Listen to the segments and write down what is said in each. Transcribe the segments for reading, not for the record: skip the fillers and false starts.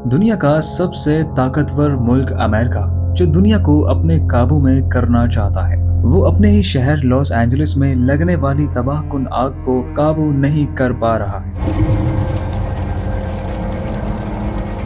दुनिया का सबसे ताकतवर मुल्क अमेरिका, जो दुनिया को अपने काबू में करना चाहता है, वो अपने ही शहर लॉस एंजलिस में लगने वाली तबाहकुन आग को काबू नहीं कर पा रहा है।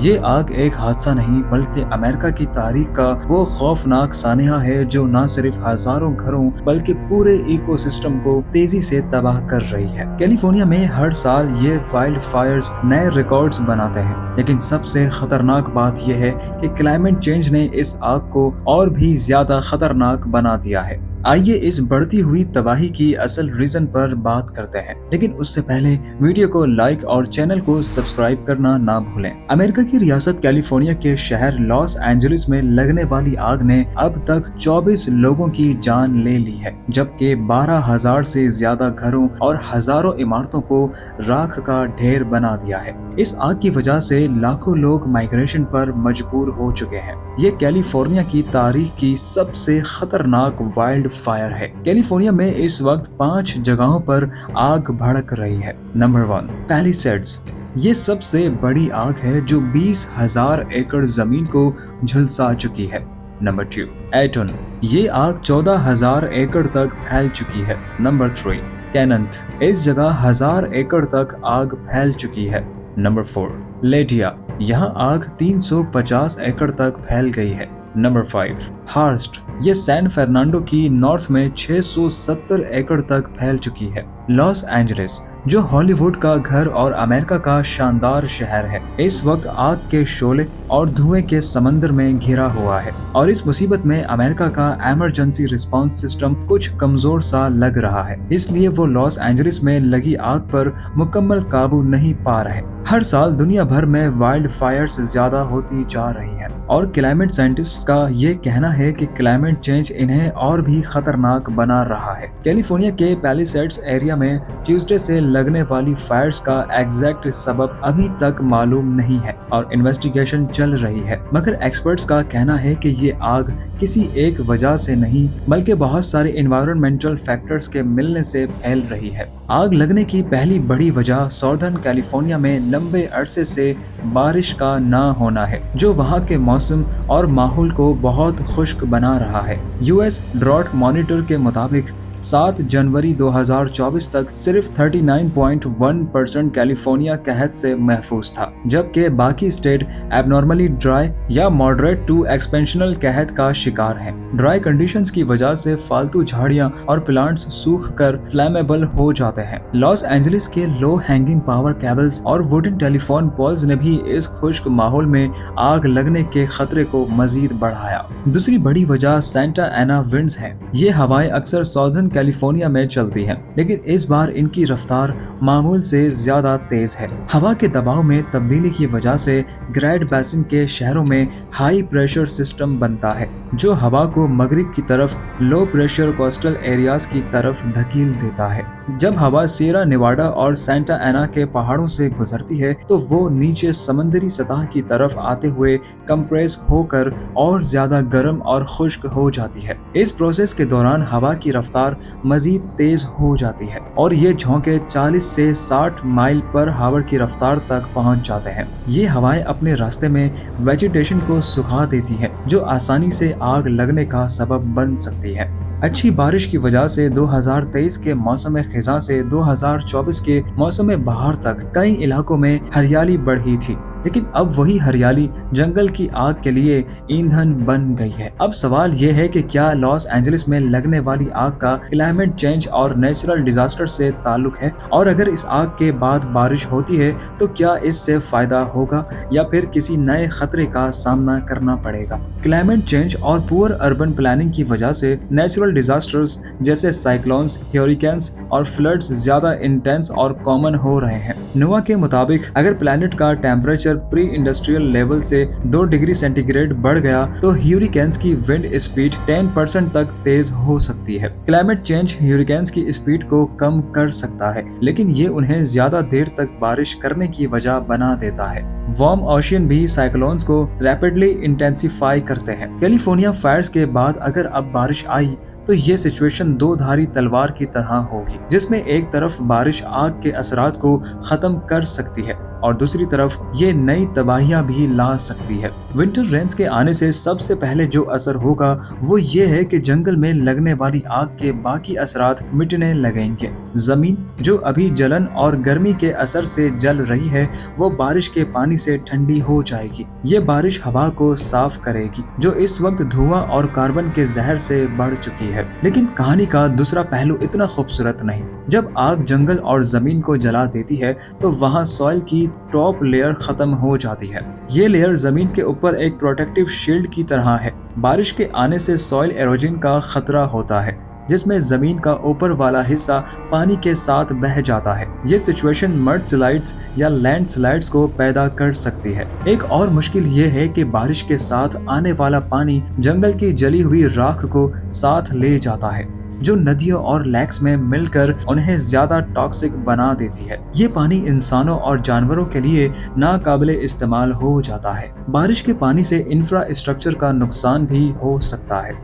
ये आग एक हादसा नहीं बल्कि अमेरिका की तारीख का वो खौफनाक सानिया है जो न सिर्फ हजारों घरों बल्कि पूरे इकोसिस्टम को तेजी से तबाह कर रही है। कैलिफोर्निया में हर साल ये वाइल्ड फायर्स नए रिकॉर्ड्स बनाते हैं, लेकिन सबसे खतरनाक बात यह है कि क्लाइमेट चेंज ने इस आग को और भी ज्यादा खतरनाक बना दिया है। आइए इस बढ़ती हुई तबाही की असल रीजन पर बात करते हैं, लेकिन उससे पहले वीडियो को लाइक और चैनल को सब्सक्राइब करना ना भूलें। अमेरिका की रियासत कैलिफोर्निया के शहर लॉस एंजलिस में लगने वाली आग ने अब तक 24 लोगों की जान ले ली है, जबकि 12,000 से ज्यादा घरों और हजारों इमारतों को राख का ढेर बना दिया है। इस आग की वजह से लाखों लोग माइग्रेशन पर मजबूर हो चुके हैं। ये कैलिफोर्निया की तारीख की सबसे खतरनाक वाइल्ड फायर है। कैलिफोर्निया में इस वक्त 5 जगहों पर आग भड़क रही है। Number 1, Palisades. ये सबसे बड़ी आग है जो 20,000 एकड़ जमीन को झुलसा चुकी है। Number 2, Eaton. ये आग 14,000 एकड़ तक फैल चुकी है। नंबर 3, टेनेंट। इस जगह 1000 एकड़ तक आग फैल चुकी है। Number 4, Lidia. यहाँ आग 350 एकड़ तक फैल गई है। Number 5, Hurst. ये सैन फर्नांडो की नॉर्थ में 670 एकड़ तक फैल चुकी है। लॉस एंजलिस, जो हॉलीवुड का घर और अमेरिका का शानदार शहर है, इस वक्त आग के शोले और धुएं के समंदर में घिरा हुआ है और इस मुसीबत में अमेरिका का इमरजेंसी रिस्पांस सिस्टम कुछ कमजोर सा लग रहा है। इसलिए वो लॉस एंजलिस में लगी आग पर मुकम्मल काबू नहीं पा रहे। हर साल दुनिया भर में वाइल्ड फायर्स ज्यादा होती जा रही है और क्लाइमेट साइंटिस्ट्स का ये कहना है कि क्लाइमेट चेंज इन्हें और भी खतरनाक बना रहा है। कैलिफोर्निया के पैलिसेड्स एरिया में ट्यूसडे से लगने वाली फायर्स का एग्जैक्ट सबब अभी तक मालूम नहीं है और इन्वेस्टिगेशन चल रही है, मगर एक्सपर्ट्स का कहना है कि ये आग किसी एक वजह से नहीं बल्कि बहुत सारे एनवायरमेंटल फैक्टर्स के मिलने से फैल रही है। आग लगने की पहली बड़ी वजह सॉर्दर्न कैलिफोर्निया में लंबे अरसे से बारिश का ना होना है, जो वहाँ के मौसम और माहौल को बहुत खुश्क बना रहा है। यूएस ड्रॉट मॉनिटर के मुताबिक 7 जनवरी 2024 तक सिर्फ 39.1% कैलिफोर्निया कहत से महफूज था, जबकि बाकी स्टेट एबनॉर्मली ड्राई या मॉडरेट टू एक्सपेंशनल कहत का शिकार हैं। ड्राई कंडीशंस की वजह से फालतू झाड़ियां और प्लांट्स सूख कर फ्लैमेबल हो जाते हैं। लॉस एंजलिस के लो हैंगिंग पावर केबल्स और वुडन टेलीफोन पोल्स ने भी इस खुश्क माहौल में आग लगने के खतरे को मजीद बढ़ाया। दूसरी बड़ी वजह सेंटा एना विंड्स है। ये हवाएं अक्सर सॉर्दर्न कैलिफोर्निया में चलती हैं, लेकिन इस बार इनकी रफ्तार मामूल से ज्यादा तेज है। हवा के दबाव में तब्दीली की वजह से ग्रेट बेसिन के शहरों में हाई प्रेशर सिस्टम बनता है, जो हवा को मगरिब की तरफ लो प्रेशर कोस्टल एरियाज की तरफ धकेल देता है। जब हवा सियरा नेवाडा और सेंटा एना के पहाड़ों से गुजरती है तो वो नीचे समंदरी सतह की तरफ आते हुए कंप्रेस होकर और ज्यादा गर्म और खुश्क हो जाती है। इस प्रोसेस के दौरान हवा की रफ्तार मजीद तेज हो जाती है और ये झोंके 40 से 60 माइल पर हावर की रफ्तार तक पहुंच जाते हैं। ये हवाएं अपने रास्ते में वेजिटेशन को सुखा देती हैं, जो आसानी से आग लगने का सबब बन सकती है। अच्छी बारिश की वजह से 2023 के मौसम खिजा से 2024 के मौसम बहार तक कई इलाकों में हरियाली बढ़ी थी, लेकिन अब वही हरियाली जंगल की आग के लिए ईंधन बन गई है। अब सवाल ये है कि क्या लॉस एंजलिस में लगने वाली आग का क्लाइमेट चेंज और नेचुरल डिजास्टर से ताल्लुक है, और अगर इस आग के बाद बारिश होती है तो क्या इससे फायदा होगा या फिर किसी नए खतरे का सामना करना पड़ेगा। क्लाइमेट चेंज और पुअर अर्बन प्लानिंग की वजह से नेचुरल डिजास्टर्स जैसे साइक्लोन्स, हरिकेन्स और फ्लड्स ज्यादा इंटेंस और कॉमन हो रहे हैं। नोवा के मुताबिक अगर प्लैनेट का टेम्परेचर प्री इंडस्ट्रियल लेवल से 2 डिग्री सेंटीग्रेड बढ़ गया तो ह्यूरिकेन्स की विंड स्पीड 10% तक तेज हो सकती है। क्लाइमेट चेंज ह्यूरिकेन्स की स्पीड को कम कर सकता है, लेकिन ये उन्हें ज्यादा देर तक बारिश करने की वजह बना देता है। वार्म ओशियन भी साइक्लोन्स को रैपिडली इंटेंसिफाई करते हैं। कैलिफोर्निया फायर्स के बाद अगर अब बारिश आई तो ये सिचुएशन 2 धारी तलवार की तरह होगी, जिसमें एक तरफ बारिश आग के असरात को खत्म कर सकती है और दूसरी तरफ ये नई तबाहियां भी ला सकती है। विंटर रेन्स के आने से सबसे पहले जो असर होगा वो ये है कि जंगल में लगने वाली आग के बाकी असरात मिटने लगेंगे। जमीन जो अभी जलन और गर्मी के असर से जल रही है वो बारिश के पानी से ठंडी हो जाएगी। ये बारिश हवा को साफ करेगी जो इस वक्त धुआं और कार्बन के जहर से बढ़ चुकी है। लेकिन कहानी का दूसरा पहलू इतना खूबसूरत नहीं। जब आग जंगल और जमीन को जला देती है तो वहाँ सॉइल की टॉप लेयर खत्म हो जाती है। ये लेयर जमीन के ऊपर एक प्रोटेक्टिव शील्ड की तरह है। बारिश के आने से सॉइल एरोजन का खतरा होता है जिसमें जमीन का ऊपर वाला हिस्सा पानी के साथ बह जाता है। ये सिचुएशन मड स्लाइड्स या लैंड स्लाइड्स को पैदा कर सकती है। एक और मुश्किल ये है कि बारिश के साथ आने वाला पानी जंगल की जली हुई राख को साथ ले जाता है जो नदियों और लेक्स में मिलकर उन्हें ज्यादा टॉक्सिक बना देती है। ये पानी इंसानों और जानवरों के लिए नाकाबिले इस्तेमाल हो जाता है। बारिश के पानी से इंफ्रास्ट्रक्चर का नुकसान भी हो सकता है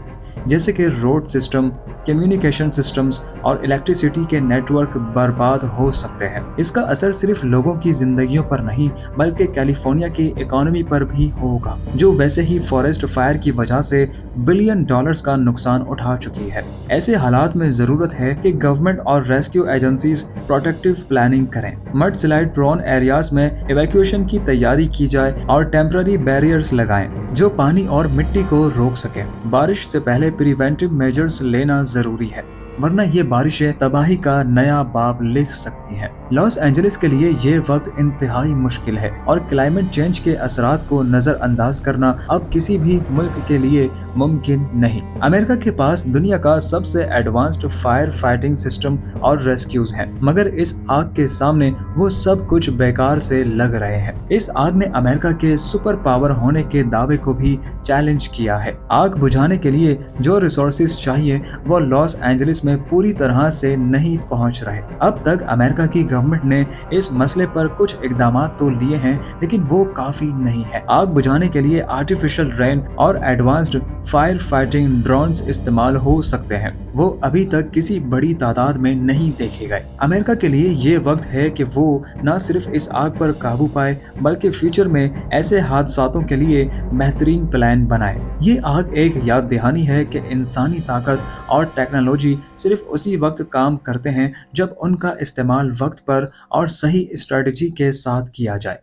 जैसे कि रोड सिस्टम, कम्युनिकेशन सिस्टम्स और इलेक्ट्रिसिटी के नेटवर्क बर्बाद हो सकते हैं। इसका असर सिर्फ लोगों की जिंदगियों पर नहीं बल्कि कैलिफोर्निया की इकोनॉमी पर भी होगा जो वैसे ही फॉरेस्ट फायर की वजह से बिलियन डॉलर्स का नुकसान उठा चुकी है। ऐसे हालात में जरूरत है कि गवर्नमेंट और रेस्क्यू एजेंसीज प्रोटेक्टिव प्लानिंग करें। मड स्लाइड प्रोन एरियाज में इवैक्यूएशन की तैयारी की जाए और टेम्पररी बैरियर्स लगाएं जो पानी और मिट्टी को रोक सके। बारिश से पहले प्रिवेंटिव मेजर्स लेना जरूरी है वरना ये बारिशें तबाही का नया बाब लिख सकती हैं। लॉस एंजलिस के लिए ये वक्त इंतहाई मुश्किल है और क्लाइमेट चेंज के असरात को नजरअंदाज करना अब किसी भी मुल्क के लिए मुमकिन नहीं। अमेरिका के पास दुनिया का सबसे एडवांस्ड फायर फाइटिंग सिस्टम और रेस्क्यूज हैं, मगर इस आग के सामने वो सब कुछ बेकार से लग रहे हैं। इस आग ने अमेरिका के सुपर पावर होने के दावे को भी चैलेंज किया है। आग बुझाने के लिए जो रिसोर्सेज चाहिए वो लॉस एंजलिस में पूरी तरह से नहीं पहुंच रहे। अब तक अमेरिका की गवर्नमेंट ने इस मसले पर कुछ इकदाम तो लिए हैं लेकिन वो काफी नहीं है। आग बुझाने के लिए आर्टिफिशियल रेन और एडवांस्ड फायर फाइटिंग ड्रोन्स इस्तेमाल हो सकते हैं। वो अभी तक किसी बड़ी तादाद में नहीं देखे गए। अमेरिका के लिए ये वक्त है कि वो न सिर्फ इस आग पर काबू पाए बल्कि फ्यूचर में ऐसे हादसातों के लिए बेहतरीन प्लान बनाए। ये आग एक याद दहानी है कि इंसानी ताकत और टेक्नोलॉजी सिर्फ उसी वक्त काम करते हैं जब उनका इस्तेमाल वक्त पर और सही स्ट्रेटजी के साथ किया जाए।